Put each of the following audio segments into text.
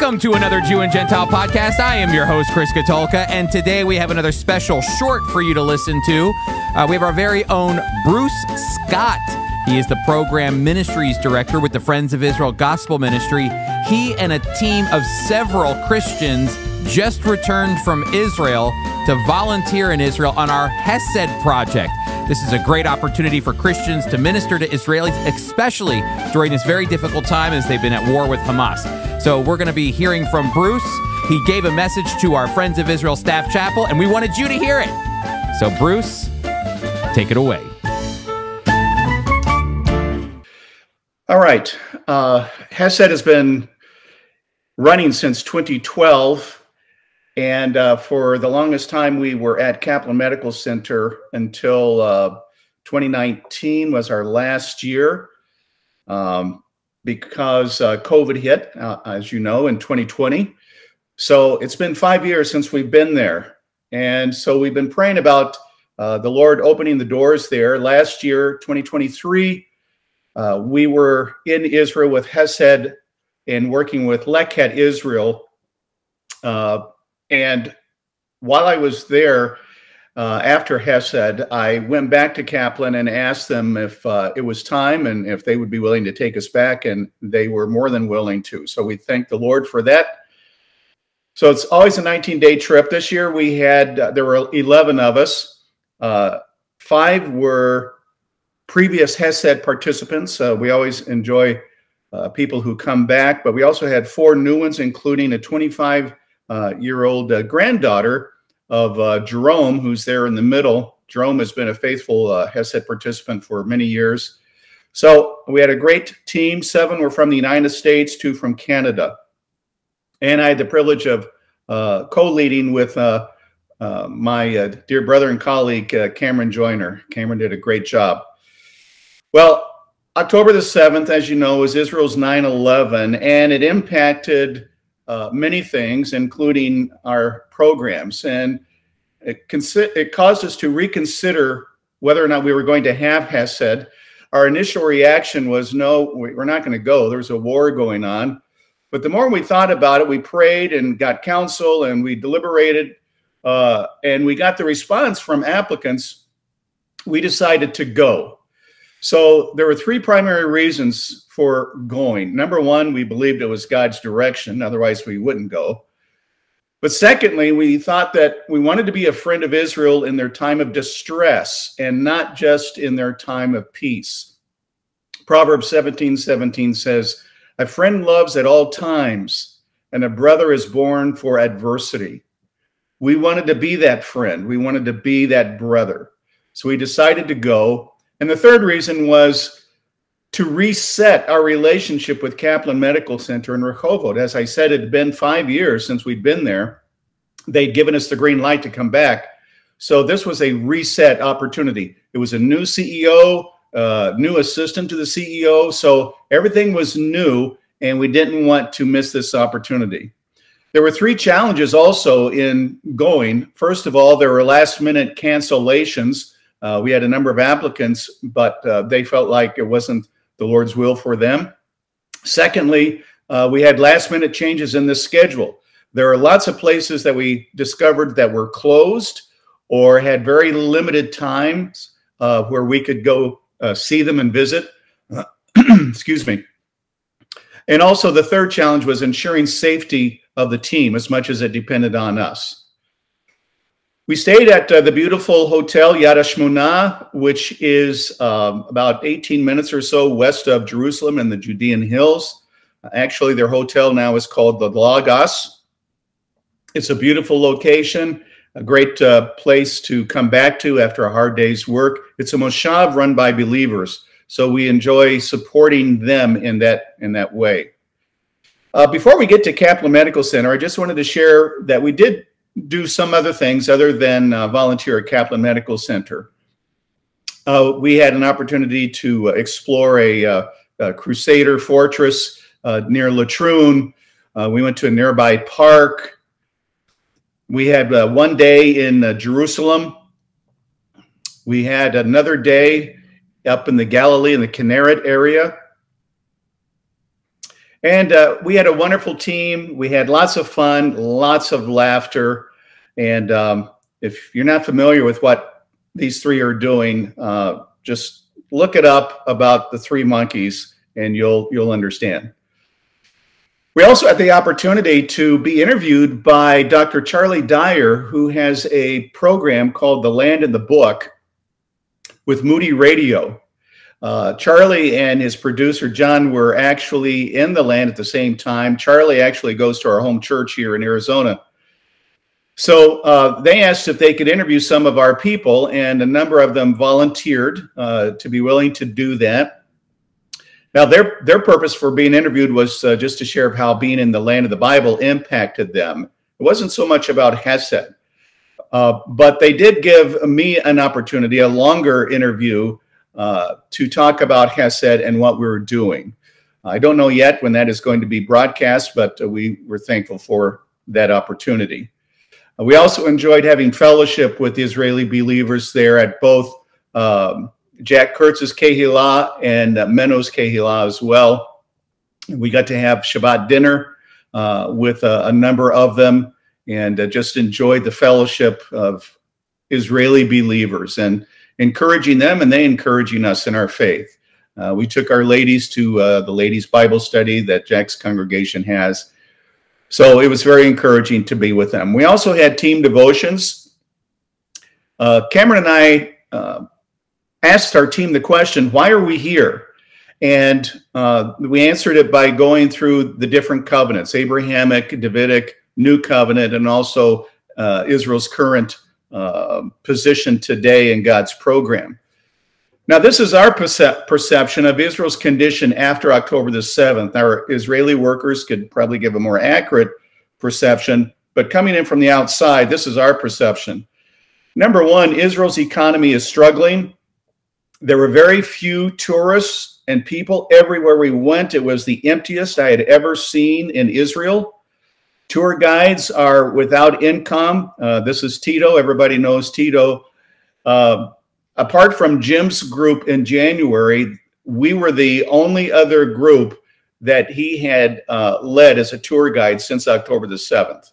Welcome to another Jew and Gentile podcast. I am your host, Chris Katulka, and today we have another special short for you to listen to. We have our very own Bruce Scott. He is the Program Ministries Director with the Friends of Israel Gospel Ministry. He and a team of several Christians just returned from Israel to volunteer in Israel on our Hesed project. This is a great opportunity for Christians to minister to Israelis, especially during this very difficult time as they've been at war with Hamas. So we're going to be hearing from Bruce. He gave a message to our Friends of Israel Staff Chapel, and we wanted you to hear it. So Bruce, take it away. All right. Hesed has been running since 2012. And for the longest time, we were at Kaplan Medical Center until 2019 was our last year because COVID hit, as you know, in 2020. So it's been 5 years since we've been there. And so we've been praying about the Lord opening the doors there. Last year, 2023, we were in Israel with Hesed and working with Lekhet Israel. And while I was there after Hesed, I went back to Kaplan and asked them if it was time and if they would be willing to take us back, and they were more than willing to. So we thank the Lord for that. So it's always a 19-day trip. This year we had, there were 11 of us. 5 were previous Hesed participants. We always enjoy people who come back, but we also had 4 new ones, including a 25-year-old granddaughter of Jerome, who's there in the middle. Jerome has been a faithful Hesed participant for many years. So we had a great team. 7 were from the United States, 2 from Canada. And I had the privilege of co-leading with my dear brother and colleague, Cameron Joyner. Cameron did a great job. Well, October the 7th, as you know, is Israel's 9/11, and it impacted many things, including our programs. And it caused us to reconsider whether or not we were going to have Hesed. Our initial reaction was, no, we're not going to go. There's a war going on. But the more we thought about it, we prayed and got counsel and we deliberated, and we got the response from applicants. We decided to go. So there were 3 primary reasons for going. Number 1, we believed it was God's direction. Otherwise, we wouldn't go. But secondly, we thought that we wanted to be a friend of Israel in their time of distress and not just in their time of peace. Proverbs 17:17 says, "A friend loves at all times, and a brother is born for adversity." We wanted to be that friend. We wanted to be that brother. So we decided to go. And the third reason was to reset our relationship with Kaplan Medical Center in Rehovot. As I said, it had been 5 years since we'd been there. They'd given us the green light to come back. So this was a reset opportunity. It was a new CEO, new assistant to the CEO. So everything was new, and we didn't want to miss this opportunity. There were 3 challenges also in going. First of all, there were last-minute cancellations. We had a number of applicants, but they felt like it wasn't the Lord's will for them. Secondly, we had last-minute changes in the schedule. There are lots of places that we discovered that were closed or had very limited times where we could go see them and visit. Excuse me. And also the third challenge was ensuring safety of the team as much as it depended on us. We stayed at the beautiful Hotel Yad HaShmona, which is about 18 minutes or so west of Jerusalem in the Judean Hills. Actually, their hotel now is called the Lagos. It's a beautiful location, a great place to come back to after a hard day's work. It's a moshav run by believers, so we enjoy supporting them in that way. Before we get to Kaplan Medical Center, I just wanted to share that we did do some other things other than volunteer at Kaplan Medical Center. We had an opportunity to explore a Crusader fortress near Latrun. We went to a nearby park. We had 1 day in Jerusalem. We had another day up in the Galilee in the Kinneret area. And we had a wonderful team. We had lots of fun, lots of laughter. And if you're not familiar with what these three are doing, just look it up about the three monkeys and you'll understand. We also had the opportunity to be interviewed by Dr. Charlie Dyer, who has a program called The Land in the Book with Moody Radio. Charlie and his producer, John, were actually in the land at the same time. Charlie actually goes to our home church here in Arizona. So they asked if they could interview some of our people, and a number of them volunteered to be willing to do that. Now, their purpose for being interviewed was just to share how being in the land of the Bible impacted them. It wasn't so much about Hesed, but they did give me an opportunity, a longer interview, to talk about Hesed and what we were doing. I don't know yet when that is going to be broadcast, but we were thankful for that opportunity. We also enjoyed having fellowship with the Israeli believers there at both Jack Kurtz's Kehillah and Menno's Kehillah as well. We got to have Shabbat dinner with a number of them and just enjoyed the fellowship of Israeli believers and encouraging them and they encouraging us in our faith. We took our ladies to the ladies' Bible study that Jack's congregation has. So it was very encouraging to be with them. We also had team devotions. Cameron and I asked our team the question, why are we here? And we answered it by going through the different covenants, Abrahamic, Davidic, New Covenant, and also Israel's current position today in God's program. Now, this is our perception of Israel's condition after October the 7th. Our Israeli workers could probably give a more accurate perception, but coming in from the outside, this is our perception. Number one, Israel's economy is struggling. There were very few tourists and people everywhere we went. It was the emptiest I had ever seen in Israel. Tour guides are without income. This is Tito. Everybody knows Tito. Apart from Jim's group in January, we were the only other group that he had led as a tour guide since October the 7th.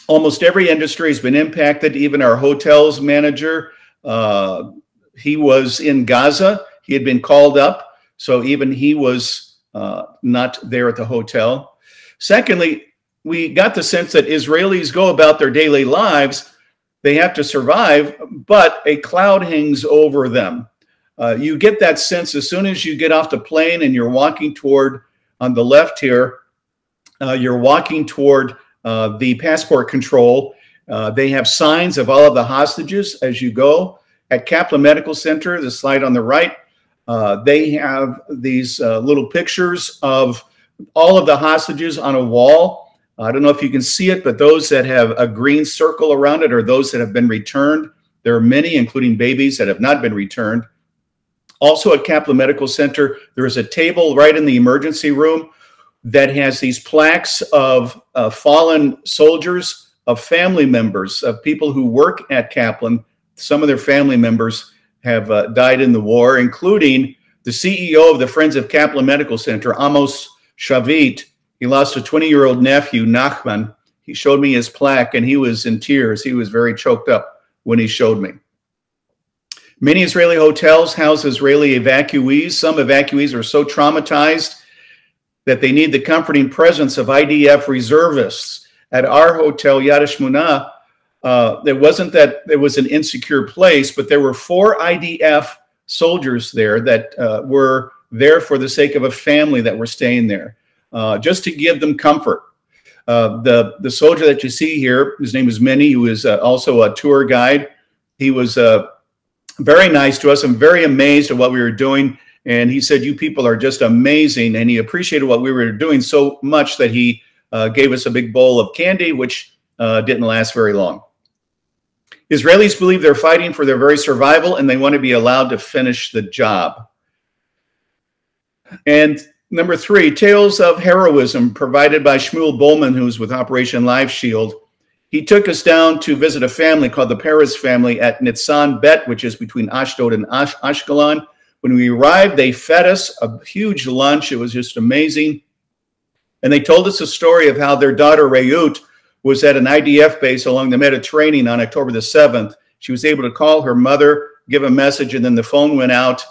Almost every industry has been impacted. Even our hotels manager, he was in Gaza. He had been called up, so even he was not there at the hotel. Secondly, we got the sense that Israelis go about their daily lives. They have to survive, but a cloud hangs over them. You get that sense as soon as you get off the plane and you're walking toward, on the left here, you're walking toward the passport control. They have signs of all of the hostages as you go. At Kaplan Medical Center, the slide on the right, they have these little pictures of all of the hostages on a wall. I don't know if you can see it, but those that have a green circle around it are those that have been returned. There are many, including babies, that have not been returned. Also at Kaplan Medical Center, there is a table right in the emergency room that has these plaques of fallen soldiers, of family members, of people who work at Kaplan. Some of their family members have died in the war, including the CEO of the Friends of Kaplan Medical Center, Amos Shavit. He lost a 20-year-old nephew, Nachman. He showed me his plaque, and he was in tears. He was very choked up when he showed me. Many Israeli hotels house Israeli evacuees. Some evacuees are so traumatized that they need the comforting presence of IDF reservists. At our hotel, Yad Shmona, it wasn't that it was an insecure place, but there were 4 IDF soldiers there that were there for the sake of a family that were staying there. Just to give them comfort. The soldier that you see here, his name is Minnie, who is also a tour guide. He was very nice to us. I'm very amazed at what we were doing. And he said, you people are just amazing. And he appreciated what we were doing so much that he gave us a big bowl of candy, which didn't last very long. Israelis believe they're fighting for their very survival, and they want to be allowed to finish the job. And number 3, tales of heroism provided by Shmuel Bowman, who's with Operation Live Shield. He took us down to visit a family called the Perez family at Nitzan Bet, which is between Ashdod and Ashkelon. When we arrived, they fed us a huge lunch. It was just amazing. And they told us a story of how their daughter Rayut was at an IDF base along the Mediterranean on October the 7th. She was able to call her mother, give a message, and then the phone went out.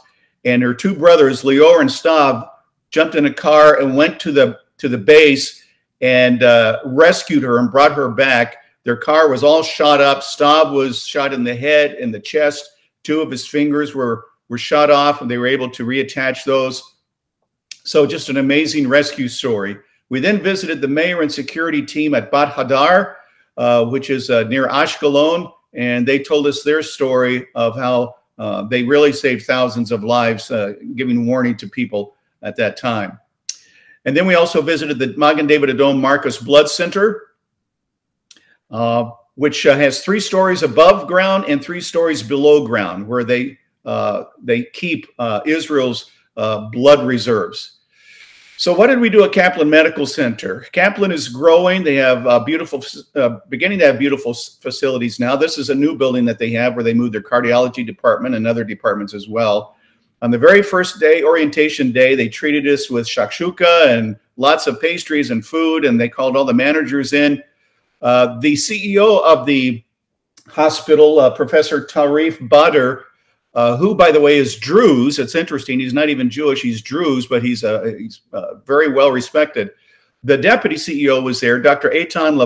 And her two brothers, Lior and Stav, jumped in a car and went to the base and rescued her and brought her back. Their car was all shot up. Stav was shot in the head and the chest. Two of his fingers were shot off, and they were able to reattach those. So just an amazing rescue story. We then visited the mayor and security team at Bat Hadar, which is near Ashkelon, and they told us their story of how they really saved thousands of lives, giving warning to people at that time. And then we also visited the Magen David Adom Marcus Blood Center, which has 3 stories above ground and 3 stories below ground, where they keep Israel's blood reserves. So what did we do at Kaplan Medical Center? Kaplan is growing. They have beginning to have beautiful facilities now. This is a new building that they have where they moved their cardiology department and other departments as well. On the very first day, orientation day, they treated us with shakshuka and lots of pastries and food, and they called all the managers in. The CEO of the hospital, Professor Tarif Badr, who, by the way, is Druze. It's interesting. He's not even Jewish. He's Druze, but he's very well respected. The deputy CEO was there, Dr. Eitan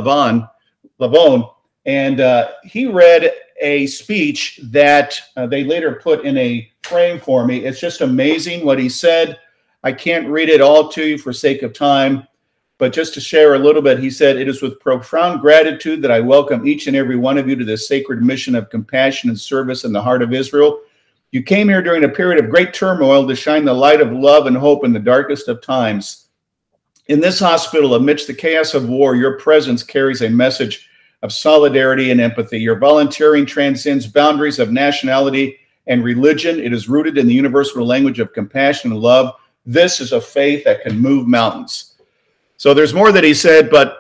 Lavon, and he read a speech that they later put in a frame for me. It's just amazing what he said. I can't read it all to you for sake of time, but just to share a little bit, he said, "It is with profound gratitude that I welcome each and every one of you to this sacred mission of compassion and service in the heart of Israel. You came here during a period of great turmoil to shine the light of love and hope in the darkest of times. In this hospital, amidst the chaos of war, your presence carries a message of solidarity and empathy. Your volunteering transcends boundaries of nationality and religion. It is rooted in the universal language of compassion and love. This is a faith that can move mountains." So there's more that he said, but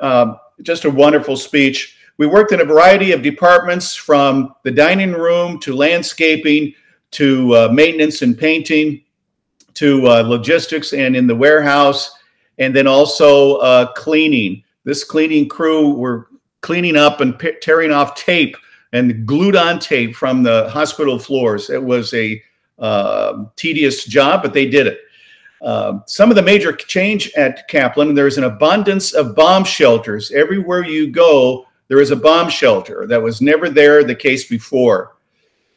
just a wonderful speech. We worked in a variety of departments, from the dining room to landscaping, to maintenance and painting, to logistics and in the warehouse, and then also cleaning. This cleaning crew were cleaning up and tearing off tape and glued on tape from the hospital floors. It was a tedious job, but they did it. Some of the major change at Kaplan, there's an abundance of bomb shelters. Everywhere you go, there is a bomb shelter. That was never the case before.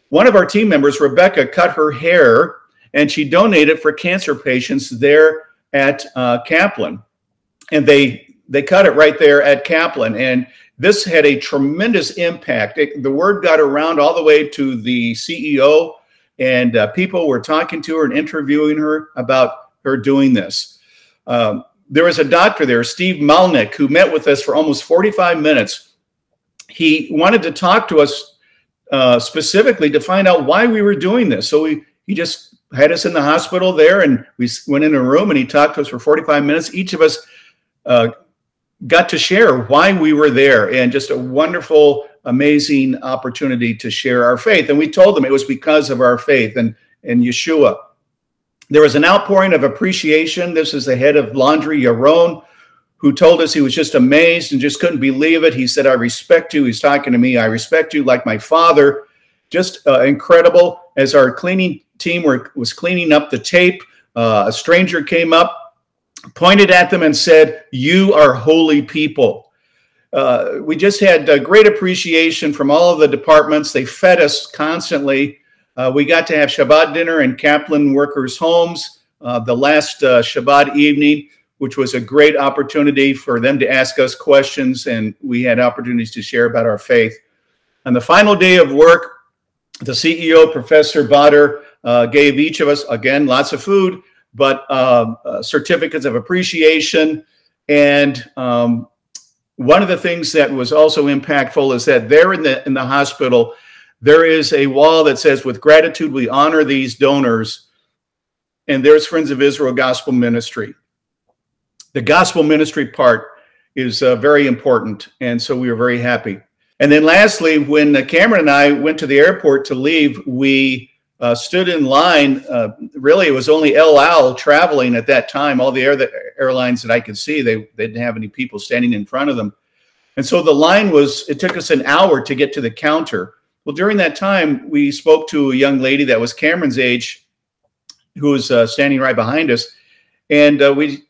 One of our team members, Rebecca, cut her hair, and she donated for cancer patients there at Kaplan. And they cut it right there at Kaplan. And this had a tremendous impact. The word got around all the way to the CEO, and people were talking to her and interviewing her about her doing this. There was a doctor there, Steve Malnick, who met with us for almost 45 minutes. He wanted to talk to us specifically to find out why we were doing this. So he just had us in the hospital there, and we went in a room and he talked to us for 45 minutes. Each of us got to share why we were there, and just a wonderful, amazing opportunity to share our faith. And we told them it was because of our faith and Yeshua. There was an outpouring of appreciation. This is the head of laundry, Yaron, who told us he was just amazed and just couldn't believe it. He said, "I respect you." He's talking to me. "I respect you like my father." Just incredible. As our cleaning team was cleaning up the tape, a stranger came up, pointed at them and said, "You are holy people." We just had great appreciation from all of the departments. They fed us constantly. We got to have Shabbat dinner in Kaplan workers' homes the last Shabbat evening, which was a great opportunity for them to ask us questions, and we had opportunities to share about our faith. On the final day of work, the CEO, Professor Badr, gave each of us, again, lots of food, but certificates of appreciation. And one of the things that was also impactful is that there in the hospital, there is a wall that says, "With gratitude, we honor these donors." And there's Friends of Israel Gospel Ministry. The gospel ministry part is very important, and so we were very happy. And then lastly, when Cameron and I went to the airport to leave, we stood in line. Really, it was only El Al traveling at that time. All the airlines that I could see, they didn't have any people standing in front of them. And so the line it took us an hour to get to the counter. Well, during that time, we spoke to a young lady that was Cameron's age, who was standing right behind us. And we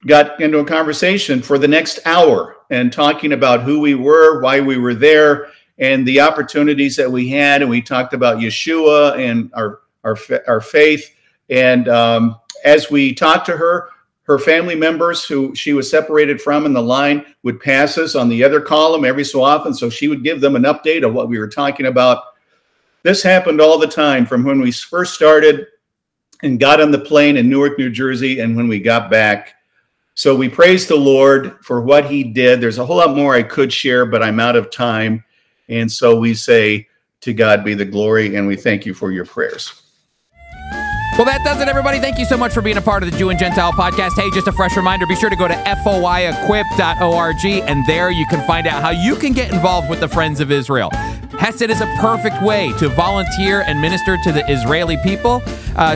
got into a conversation for the next hour and talking about who we were, why we were there, and the opportunities that we had. And we talked about Yeshua and our faith. And as we talked to her family members who she was separated from in the line would pass us on the other column every so often. So she would give them an update of what we were talking about. This happened all the time from when we first started and got on the plane in Newark, New Jersey, and when we got back. So we praise the Lord for what he did. There's a whole lot more I could share, but I'm out of time. And so we say, to God be the glory, and we thank you for your prayers. Well, that does it, everybody. Thank you so much for being a part of the Jew and Gentile podcast. Hey, just a fresh reminder, be sure to go to foiequip.org, and there you can find out how you can get involved with the Friends of Israel. Hesed is a perfect way to volunteer and minister to the Israeli people.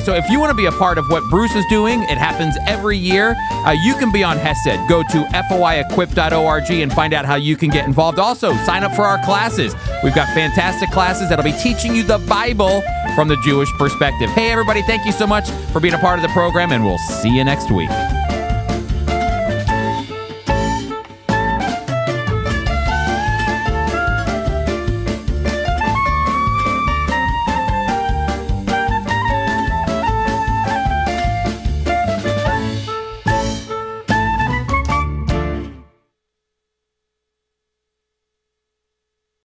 So if you want to be a part of what Bruce is doing, it happens every year. You can be on Hesed. Go to foiequip.org and find out how you can get involved. Also, sign up for our classes. We've got fantastic classes that'll be teaching you the Bible from the Jewish perspective. Hey, everybody, thank you so much for being a part of the program, and we'll see you next week.